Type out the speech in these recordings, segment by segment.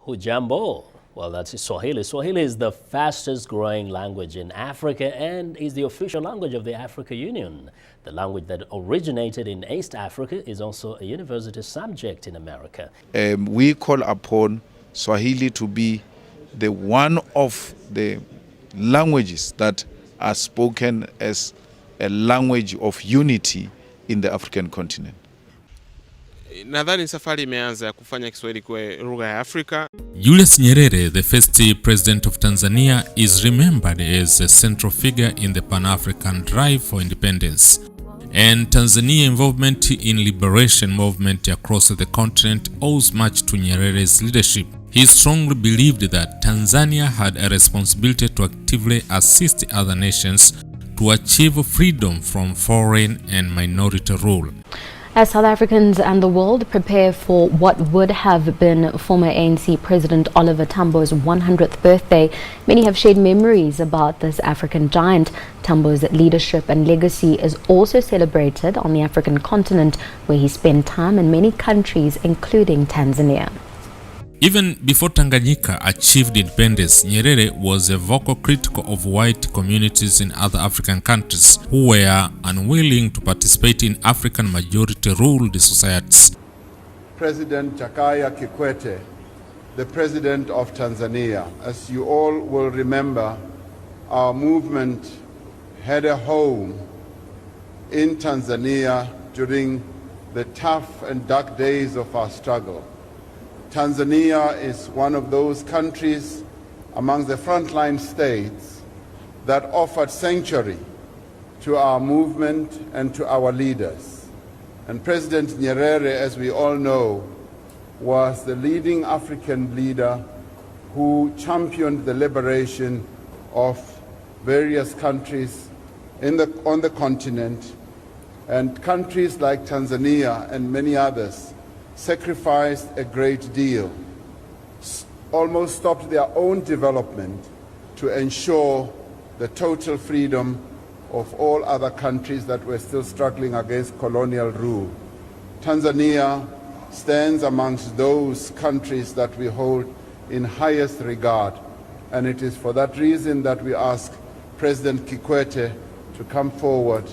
Hujambo. Well, that's Swahili. Swahili is the fastest growing language in Africa and is the official language of the Africa Union. The language that originated in East Africa is also a university subject in America. We call upon Swahili to be the one of the languages that are spoken as a language of unity in the African continent. Nadhani safari imeanza ya kufanya Kiswahili kuwa lugha ya Afrika. Julius Nyerere, the first president of Tanzania, is remembered as a central figure in the Pan-African drive for independence and Tanzania involvement in liberation movement across the continent owes much to Nyerere's leadership. He strongly believed that Tanzania had a responsibility to actively assist other nations to achieve freedom from foreign and minority rule. As South Africans and the world prepare for what would have been former ANC President Oliver Tambo's 100th birthday, many have shared memories about this African giant. Tambo's leadership and legacy is also celebrated on the African continent, where he spent time in many countries, including Tanzania. Even before Tanganyika achieved independence, Nyerere was a vocal critic of white communities in other African countries who were unwilling to participate in African majority-ruled societies. President Jakaya Kikwete, the President of Tanzania, as you all will remember, our movement had a home in Tanzania during the tough and dark days of our struggle. Tanzania is one of those countries among the frontline states that offered sanctuary to our movement and to our leaders. And President Nyerere, as we all know, was the leading African leader who championed the liberation of various countries on the continent, and countries like Tanzania and many others sacrificed a great deal, almost stopped their own development to ensure the total freedom of all other countries that were still struggling against colonial rule. Tanzania stands amongst those countries that we hold in highest regard, and it is for that reason that we ask President Kikwete to come forward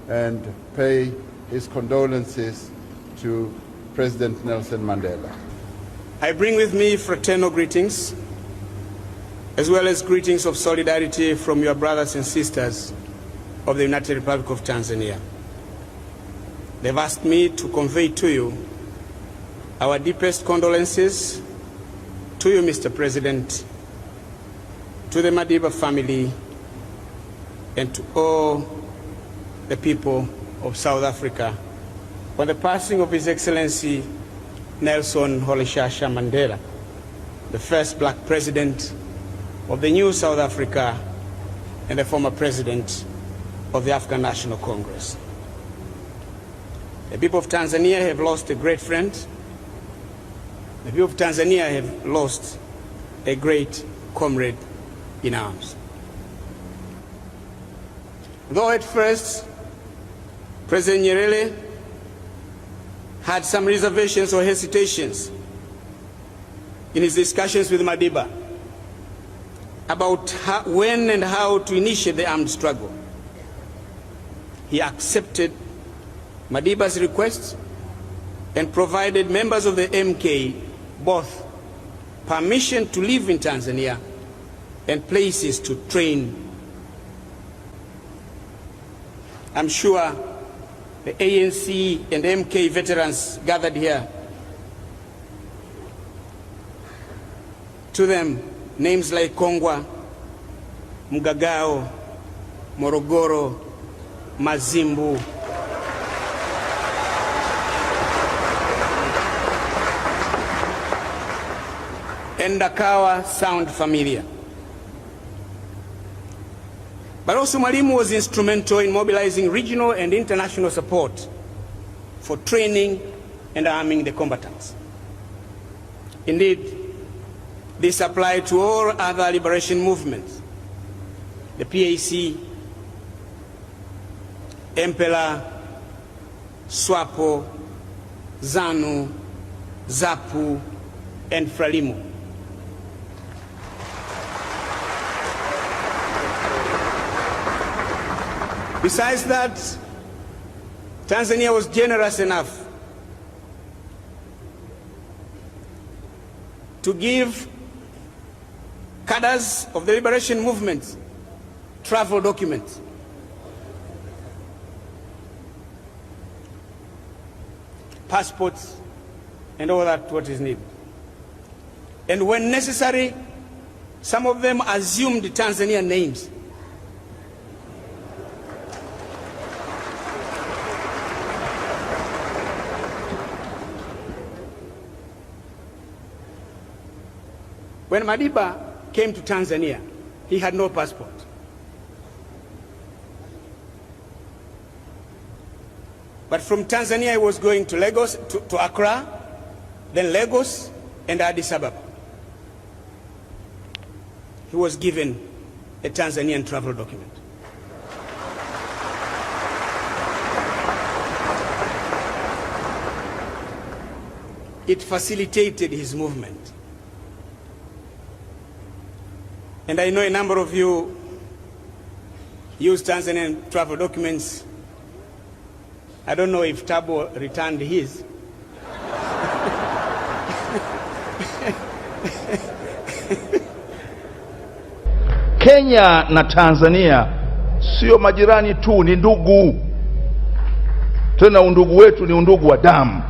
and pay his condolences to President Nelson Mandela. I bring with me fraternal greetings, as well as greetings of solidarity from your brothers and sisters of the United Republic of Tanzania. They've asked me to convey to you our deepest condolences to you, Mr. President, to the Madiba family, and to all the people of South Africa on the passing of His Excellency Nelson Rolihlahla Mandela, the first black president of the new South Africa and the former president of the African National Congress. The people of Tanzania have lost a great friend. The people of Tanzania have lost a great comrade in arms. Though at first President Nyerere had some reservations or hesitations in his discussions with Madiba about when and how to initiate the armed struggle, he accepted Madiba's request and provided members of the MK both permission to live in Tanzania and places to train. I'm sure the ANC and MK veterans gathered here, to them names like Kongwa, Mgagao, Morogoro, Mazimbu, and Dakawa sound familiar. But also Mwalimu was instrumental in mobilizing regional and international support for training and arming the combatants. Indeed, this applied to all other liberation movements, the PAC, MPLA, SWAPO, ZANU, ZAPU, and FRELIMO, Besides that, Tanzania was generous enough to give cadres of the liberation movement travel documents. Passports and all that what is needed. And when necessary, some of them assumed Tanzanian names. When Madiba came to Tanzania, he had no passport. But from Tanzania, he was going to Lagos, to Accra, then Lagos, and Addis Ababa. He was given a Tanzanian travel document. It facilitated his movement. And I know a number of you use Tanzanian travel documents. I don't know if Tabo returned his. Kenya na Tanzania sio majirani tu, ni ndugu. Tena undugu wetu ni undugu wa damu.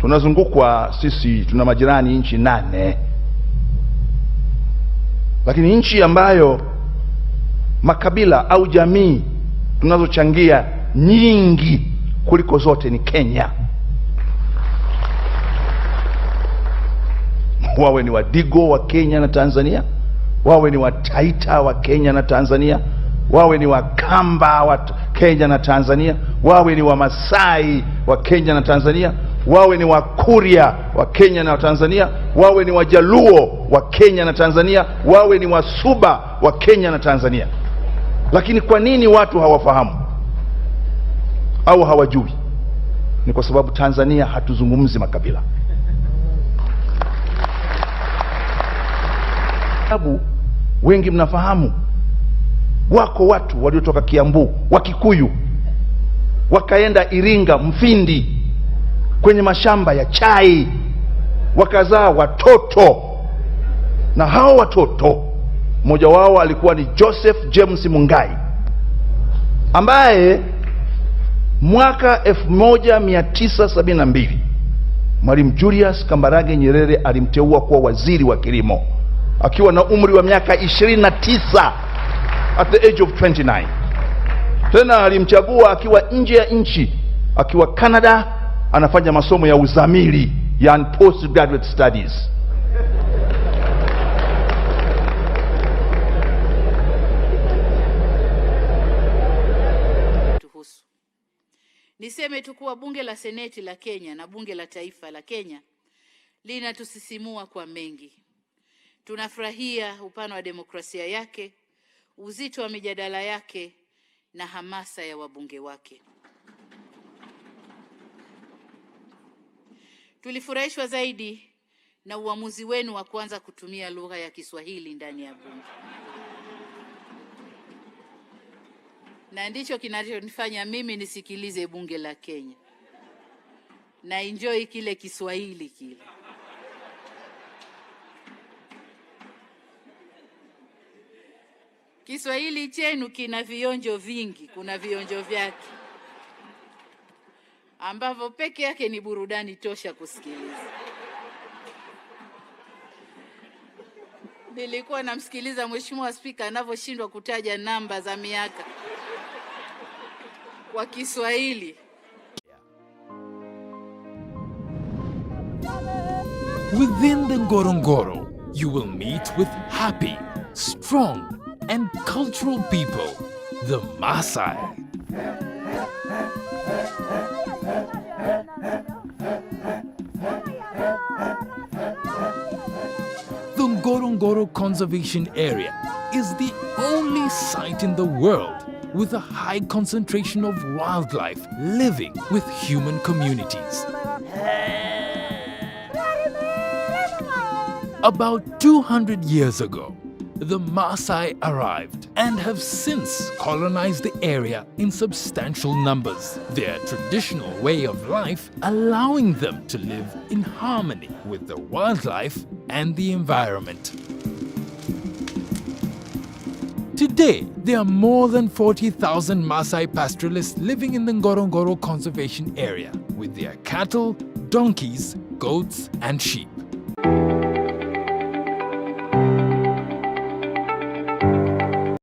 Tunazungukwa sisi, tuna majirani nchi 8. Lakini nchi ambayo makabila au jamii tunazochangia nyingi kuliko zote ni Kenya. Wawe ni Wadigo wa Kenya na Tanzania, wawe ni Wataita wa Kenya na Tanzania, wawe ni Wakamba wa Kenya na Tanzania, wawe ni Wamasai wa Kenya na Tanzania, wawe ni Wakuria wa Kenya na Tanzania, wawe ni Wajaluo wa Kenya na Tanzania, wawe ni Wasuba wa Kenya na Tanzania. Lakini kwa nini watu hawafahamu au hawajui? Ni kwa sababu Tanzania hatuzungumzi makabila. Sababu wengi mnafahamu, wako watu waliotoka Kiambu, Wakikuyu, wakaenda Iringa, Mfindi, kwenye mashamba ya chai, wakazaa watoto. Na hao watoto, mmoja wao alikuwa ni Joseph James Mungai, ambaye mwaka 1972 Mwalimu Julius Kambarage Nyerere alimteua kuwa waziri wa kilimo akiwa na umri wa miaka 29, at the age of 29. Tena alimchagua akiwa nje ya nchi, akiwa Canada, anafanya masomo ya uzamili, yani postgraduate studies. Niseme tu kuwa bunge la seneti la Kenya na bunge la taifa la Kenya linatusisimua kwa mengi. Tunafurahia upana wa demokrasia yake, uzito wa mijadala yake na hamasa ya wabunge wake. Tulifurahishwa zaidi na uamuzi wenu wa kuanza kutumia lugha ya Kiswahili ndani ya bunge. Na ndicho kinachonifanya mimi nisikilize bunge la Kenya na enjoy kile Kiswahili kile. Kiswahili chenu kina vionjo vingi, kuna vionjo vyake ambavyo peke yake ni burudani tosha kusikiliza. Nilikuwa namsikiliza Mheshimiwa Spika anavyoshindwa kutaja namba za miaka kwa Kiswahili. Within the Ngorongoro, you will meet with happy, strong, and cultural people, the Maasai. The Ngorongoro Conservation Area is the only site in the world with a high concentration of wildlife living with human communities. About 200 years ago, the Maasai arrived and have since colonized the area in substantial numbers, their traditional way of life allowing them to live in harmony with the wildlife and the environment. Today, there are more than 40,000 Maasai pastoralists living in the Ngorongoro Conservation Area with their cattle, donkeys, goats and sheep.